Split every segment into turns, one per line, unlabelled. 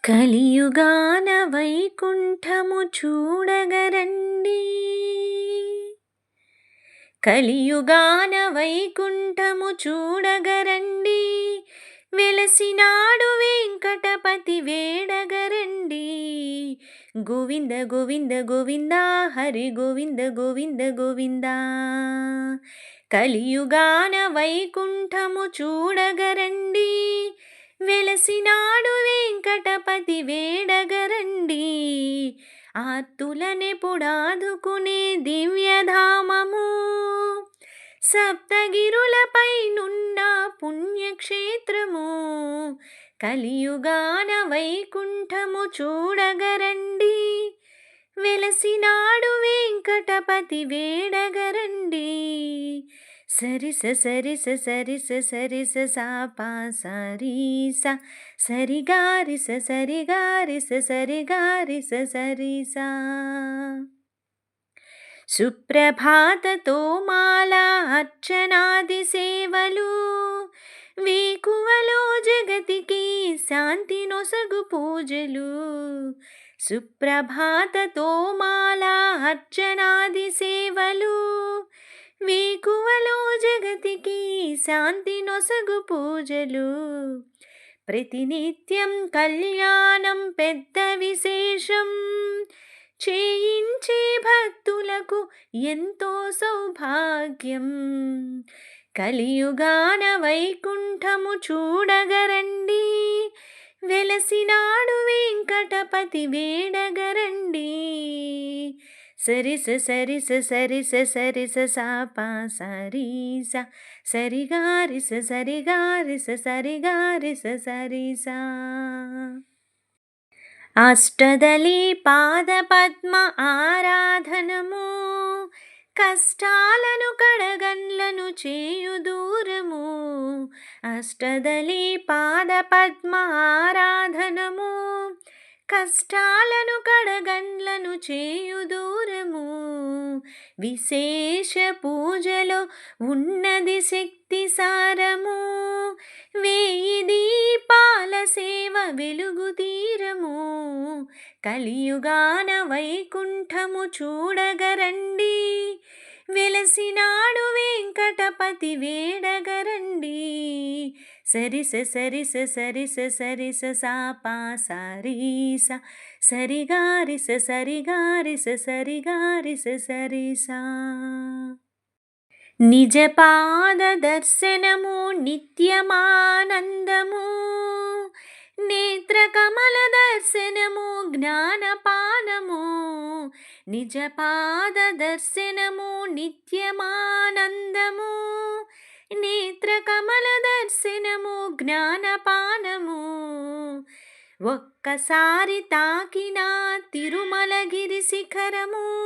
కలియుగాన వైకుంఠము చూడగరండి. కలియుగాన వైకుంఠము చూడగరండి. వెలసినాడు వెంకటపతి వేడగరండి. గోవింద గోవింద గోవింద హరి గోవింద గోవింద గోవింద. కలియుగాన వైకుంఠము చూడగరండి. వెలసినాడు వెంకటపతి వేడగరండి. ఆర్తులనెపుడాదుకునే దివ్యధామము, సప్తగిరులపైనున్న పుణ్యక్షేత్రము. కలియుగాన వైకుంఠము చూడగరండి. వెలసినాడు వెంకటపతి వేడగరండి. సరిస సరిస సరిస సరిస సాపా సరీస సరిగారిస సరిగారిస సరిగారిస సరిస. సుప్రభాతతో మాలా అర్చనాది సేవలు, వేకువలో జగతికి శాంతి నొసగు పూజలు. సుప్రభాతతో మాలా అర్చనాది సేవలు, వేకువలో జగతికి శాంతి నొసగు పూజలు. ప్రతినిత్యం కళ్యాణం పెద్ద విశేషం, చేయించే భక్తులకు ఎంతో సౌభాగ్యం. కలియుగాన వైకుంఠము చూడగరండి. వెలసినాడు వెంకటపతి వేడగరండి. సరిస సరిస సరిస సరిస సాపా సరీస సరిగారిస సరిగారిస సరిగారిస సరిస. అష్టదళి పాద పద్మ ఆరాధనము, కష్టాలను కడగండ్లను చేయు దూరము. అష్టదళి పాద పద్మ ఆరాధనము, కష్టాలను కడగండ్లను చేయు దూరము. విశేష పూజలో ఉన్నది శక్తి సారము, వేయి దీపాల సేవ వెలుగు తీరము. కలియుగాన వైకుంఠము చూడగరండి. వెలసినాడు వెంకటపతి వేడగరండి. సరిస సరిస సరిస సరిస సాపా సరీస సరిగారిస సరిగారిస సరిగారిస సరిస. నిజ పాద దర్శనము నిత్యమానందము, నేత్ర కమల దర్శనము జ్ఞానపానము. నిజ పాద దర్శనము నిత్యమానందము, నేత్ర కమల దర్శనము జ్ఞానపానము. ఒక్కసారి తాకిన తిరుమలగిరి శిఖరము,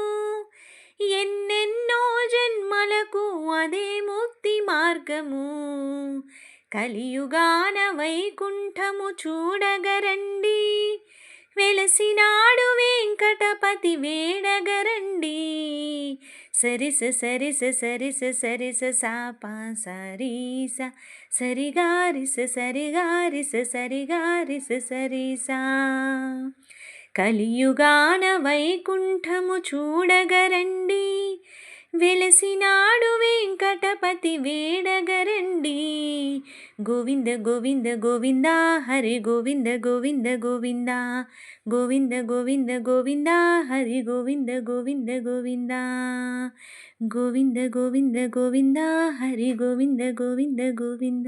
ఎన్నెన్నో జన్మలకు అదే ముక్తి మార్గము. కలియుగాన వైకుంఠము చూడగరండి. వెలసినాడు వెంకటపతి వేడగరండి. సరిస సరిస సరిస సరిస సాపా సరీస సరిగారిస సరిగారిస సరిగారిస సరిస. కలియుగాన వైకుంఠము చూడగరండి. వెలసినాడు వెంకటపతి వేడగరండి. గోవింద గోవింద గోవింద హరి గోవింద గోవింద గోవింద. గోవింద గోవింద గోవింద హరి గోవింద గోవింద గోవింద. గోవింద గోవింద గోవింద హరి గోవింద గోవింద గోవింద.